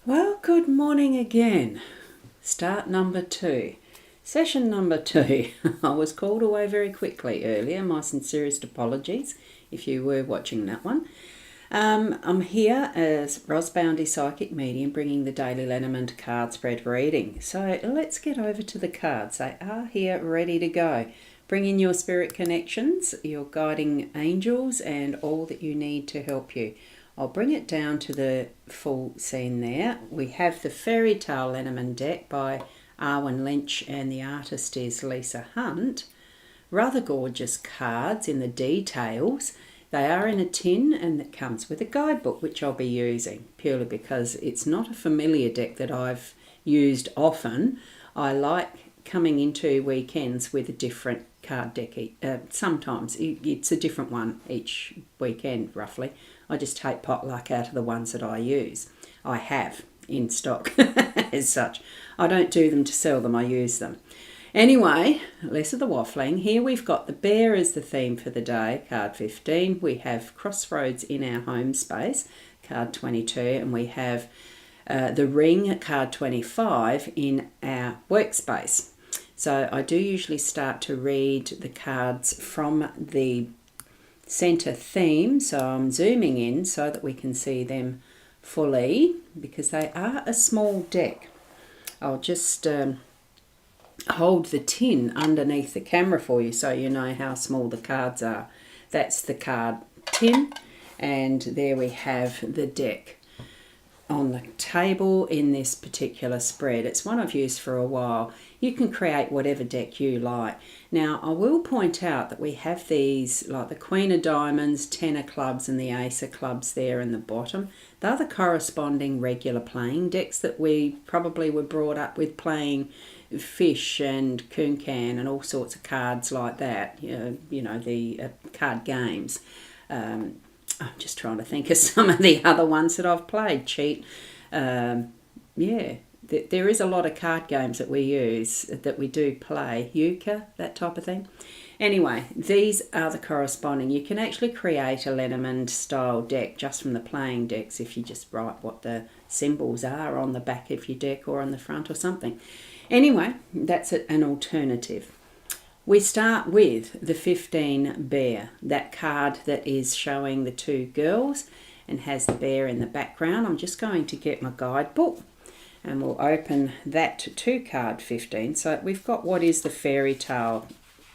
Well, good morning again. Start number 2. Session number 2. I was called away very quickly earlier. My sincerest apologies if you were watching that one. I'm here as rosboundy psychic medium bringing the daily Lenormand card spread reading. So let's get over to the cards. They are here ready to go. Bring in your spirit connections, your guiding angels, and all that you need to help you. I'll bring it down to the full scene there. We have the Fairy Tale Lenormand deck by Arwen Lynch and the artist is Lisa Hunt. Rather gorgeous cards in the details. They are in a tin and it comes with a guidebook which I'll be using purely because it's not a familiar deck that I've used often. I like coming into weekends with a different card deck. Sometimes it's a different one each weekend roughly. I just take potluck out of the ones that I use. I have in stock as such. I don't do them to sell them, I use them. Anyway, less of the waffling. Here we've got the bear as the theme for the day, card 15. We have crossroads in our home space, card 22. And we have the ring, card 25, in our workspace. So I do usually start to read the cards from the center theme. So I'm zooming in so that we can see them fully because they are a small deck. I'll just hold the tin underneath the camera for you so you know how small the cards are. That's the card tin, and there we have the deck on the table in this particular spread. It's one I've used for a while. You can create whatever deck you like. Now I will point out that we have these like the Queen of Diamonds, Ten of Clubs and the Ace of Clubs there in the bottom. They're the corresponding regular playing decks that we probably were brought up with playing fish and coon-can and all sorts of cards like that. You know the card games. I'm just trying to think of some of the other ones that I've played. Cheat. There is a lot of card games that we use, that we do play. Euchre, that type of thing. Anyway, these are the corresponding. You can actually create a Lenormand style deck just from the playing decks if you just write what the symbols are on the back of your deck or on the front or something. Anyway, that's an alternative. We start with the 15 bear, that card that is showing the two girls and has the bear in the background. I'm just going to get my guidebook and we'll open that to card 15. So we've got what is the fairy tale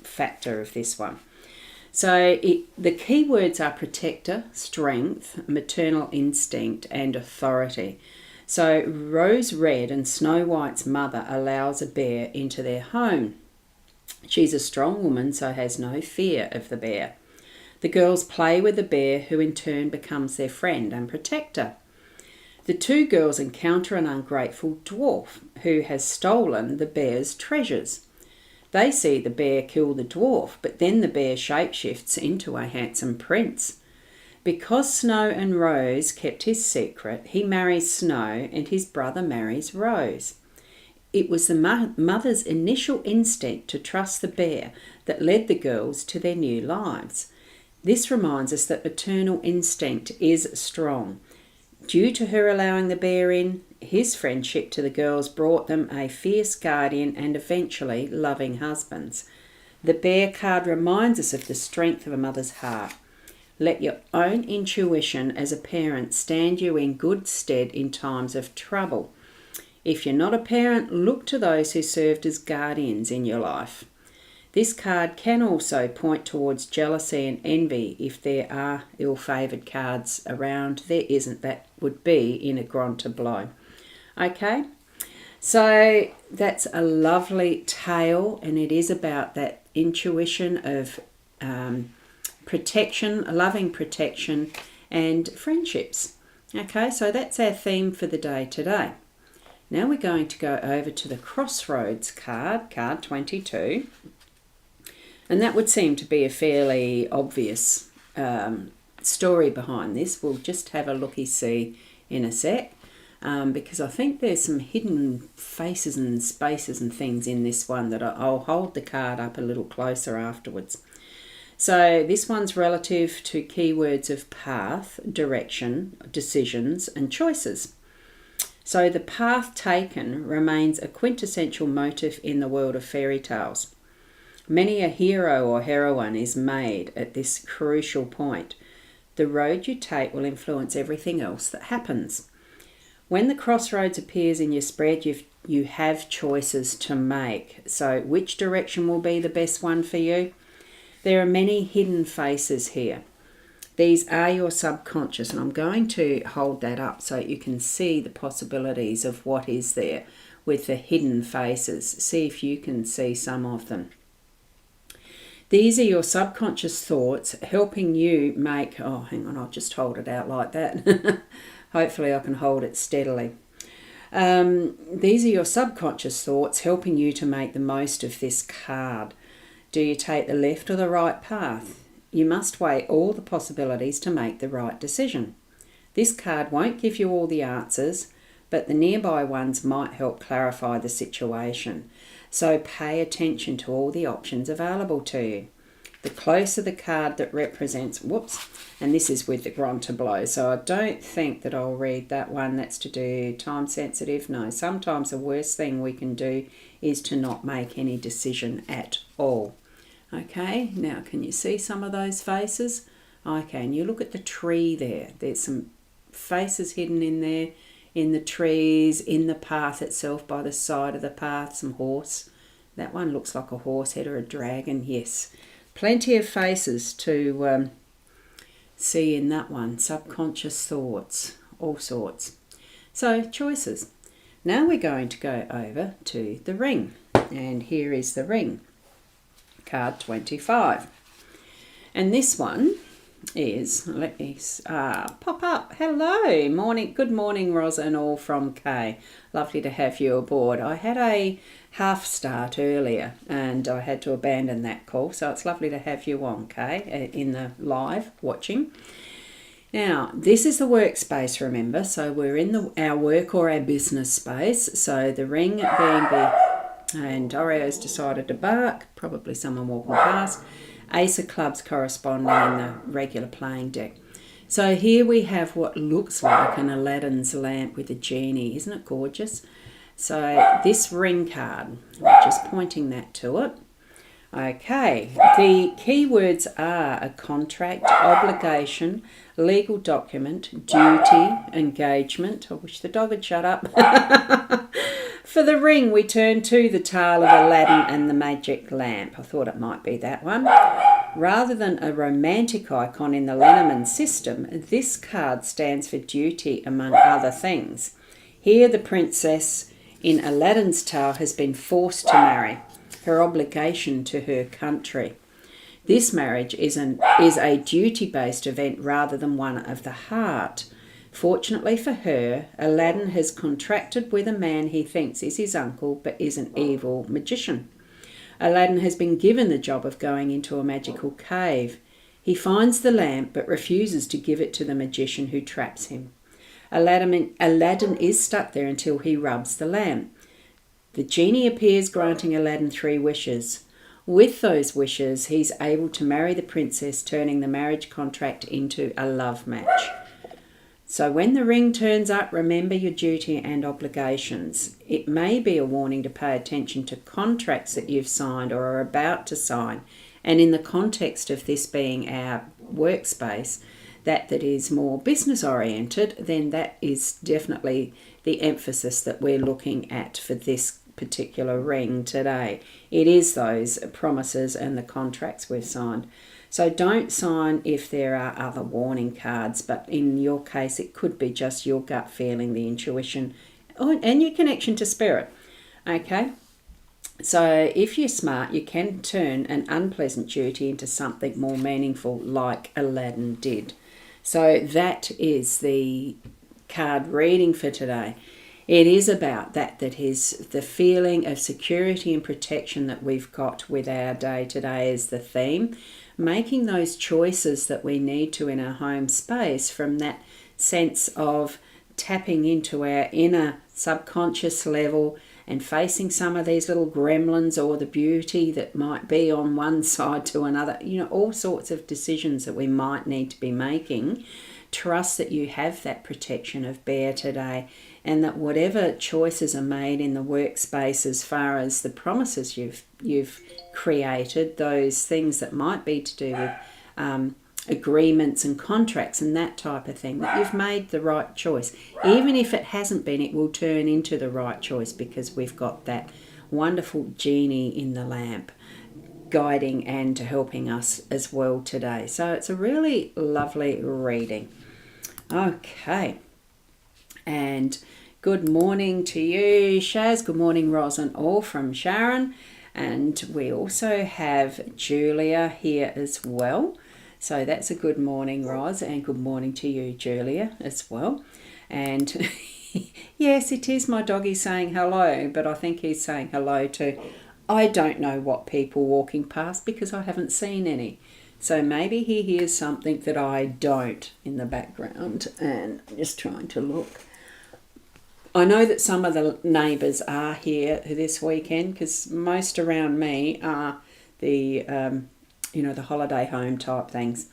factor of this one. So the key words are protector, strength, maternal instinct and authority. So Rose Red and Snow White's mother allows a bear into their home. She's a strong woman, so has no fear of the bear. The girls play with the bear, who in turn becomes their friend and protector. The two girls encounter an ungrateful dwarf who has stolen the bear's treasures. They see the bear kill the dwarf, but then the bear shapeshifts into a handsome prince. Because Snow and Rose kept his secret, he marries Snow and his brother marries Rose. It was the mother's initial instinct to trust the bear that led the girls to their new lives. This reminds us that maternal instinct is strong. Due to her allowing the bear in, his friendship to the girls brought them a fierce guardian and eventually loving husbands. The bear card reminds us of the strength of a mother's heart. Let your own intuition as a parent stand you in good stead in times of trouble. If you're not a parent, look to those who served as guardians in your life. This card can also point towards jealousy and envy if there are ill-favoured cards around. There isn't. That would be in a grand tableau. Okay, so that's a lovely tale, and it is about that intuition of protection, loving protection, and friendships. Okay, so that's our theme for the day today. Now we're going to go over to the crossroads card, card 22. And that would seem to be a fairly obvious story behind this. We'll just have a looky-see in a sec because I think there's some hidden faces and spaces and things in this one that I'll hold the card up a little closer afterwards. So this one's relative to keywords of path, direction, decisions and choices. So the path taken remains a quintessential motif in the world of fairy tales. Many a hero or heroine is made at this crucial point. The road you take will influence everything else that happens. When the crossroads appears in your spread, you have choices to make. So which direction will be the best one for you? There are many hidden faces here. These are your subconscious, and I'm going to hold that up so you can see the possibilities of what is there with the hidden faces. See if you can see some of them. These are your subconscious thoughts helping you make... Oh, hang on, I'll just hold it out like that. Hopefully I can hold it steadily. These are your subconscious thoughts helping you to make the most of this card. Do you take the left or the right path? You must weigh all the possibilities to make the right decision. This card won't give you all the answers, but the nearby ones might help clarify the situation. So pay attention to all the options available to you. The closer the card that represents, and this is with the Grand Tableau, so I don't think that I'll read that one. That's to do time sensitive. No, sometimes the worst thing we can do is to not make any decision at all. Okay, now can you see some of those faces? Okay, and you look at the tree there. There's some faces hidden in there, in the trees, in the path itself, by the side of the path, some horse. That one looks like a horse head or a dragon, yes. Plenty of faces to see in that one. Subconscious thoughts, all sorts. So, choices. Now we're going to go over to the ring. And here is the ring. Card 25. And this one is, let me pop up. Hello, morning, good morning, Roz and all from Kay. Lovely to have you aboard. I had a half start earlier and I had to abandon that call, so it's lovely to have you on, Kay, in the live watching. Now, this is the workspace, remember, so we're in our work or our business space. So the ring being and Oreo's decided to bark, probably someone walking past. Ace of clubs corresponding in the regular playing deck. So here we have what looks like an Aladdin's lamp with a genie. Isn't it gorgeous? So this ring card, just pointing that to it. Okay, the keywords are a contract, obligation, legal document, duty, engagement. I wish the dog had shut up. For the ring, we turn to the tale of Aladdin and the magic lamp. I thought it might be that one. Rather than a romantic icon in the Lenormand system, this card stands for duty, among other things. Here, the princess in Aladdin's tale has been forced to marry, her obligation to her country. This marriage is a duty-based event rather than one of the heart. Fortunately for her, Aladdin has contracted with a man he thinks is his uncle but is an evil magician. Aladdin has been given the job of going into a magical cave. He finds the lamp but refuses to give it to the magician who traps him. Aladdin is stuck there until he rubs the lamp. The genie appears, granting Aladdin 3 wishes. With those wishes, he's able to marry the princess, turning the marriage contract into a love match. So when the ring turns up, remember your duty and obligations. It may be a warning to pay attention to contracts that you've signed or are about to sign. And in the context of this being our workspace, that is more business oriented, then that is definitely the emphasis that we're looking at for this particular ring today. It is those promises and the contracts we've signed. So don't sign if there are other warning cards, but in your case it could be just your gut feeling, the intuition, and your connection to spirit. Okay? So if you're smart, you can turn an unpleasant duty into something more meaningful, like Aladdin did. So that is the card reading for today. It is about that is the feeling of security and protection that we've got with our day today is the theme. Making those choices that we need to in our home space from that sense of tapping into our inner subconscious level and facing some of these little gremlins or the beauty that might be on one side to another, all sorts of decisions that we might need to be making. Trust that you have that protection of bear today. and that whatever choices are made in the workspace as far as the promises you've created, those things that might be to do with agreements and contracts and that type of thing, that you've made the right choice. Even if it hasn't been, it will turn into the right choice because we've got that wonderful genie in the lamp guiding and helping us as well today. So it's a really lovely reading. Okay, and good morning to you, Shaz. Good morning, Ros, and all from Sharon. And we also have Julia here as well. So that's a good morning, Ros, and good morning to you, Julia, as well. And yes, it is my doggy saying hello, but I think he's saying hello to I don't know what people walking past because I haven't seen any. So maybe he hears something that I don't in the background, and I'm just trying to look. I know that some of the neighbours are here this weekend because most around me are the, the holiday home type things.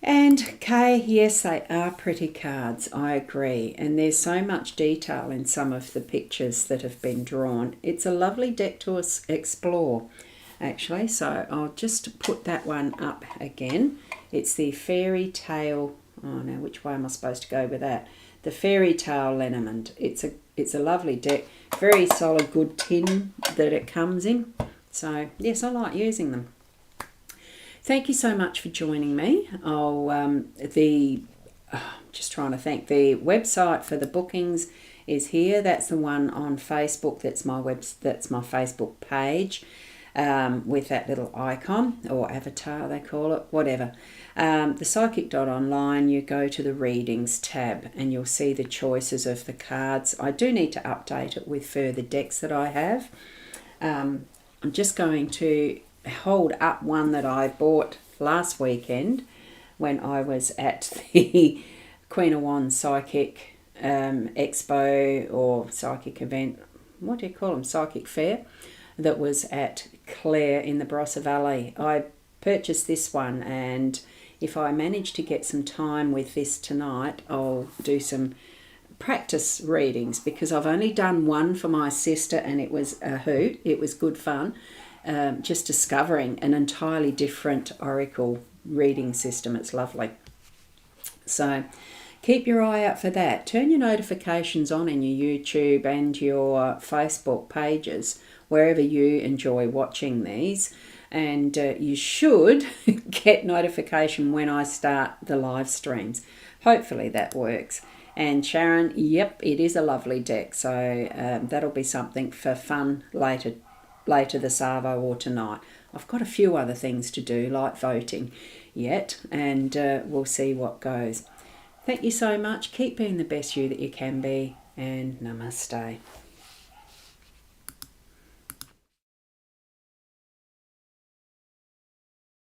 And Kay, yes, they are pretty cards, I agree. And there's so much detail in some of the pictures that have been drawn. It's a lovely deck to explore, actually. So I'll just put that one up again. It's the Fairy Tale. Oh, now which way am I supposed to go with that? The Fairy Tale Lenormand. It's a lovely deck. Very solid, good tin that it comes in. So, yes, I like using them. Thank you so much for joining me. Just trying to think. The website for the bookings is here. That's the one on Facebook. That's my Facebook page with that little icon or avatar, they call it, whatever. The psychic.online, you go to the readings tab and you'll see the choices of the cards. I do need to update it with further decks that I have. I'm just going to hold up one that I bought last weekend when I was at the Queen of Wands Psychic Expo or Psychic event, what do you call them, Psychic Fair, that was at Clare in the Barossa Valley. I purchased this one, and if I manage to get some time with this tonight, I'll do some practice readings because I've only done one for my sister and it was a hoot. It was good fun. Just discovering an entirely different oracle reading system. It's lovely. So keep your eye out for that. Turn your notifications on in your YouTube and your Facebook pages, wherever you enjoy watching these. And you should get notification when I start the live streams. Hopefully that works. And Sharon, yep, it is a lovely deck. So that'll be something for fun later this arvo or tonight. I've got a few other things to do, like voting yet, and we'll see what goes. Thank you so much. Keep being the best you that you can be, and namaste.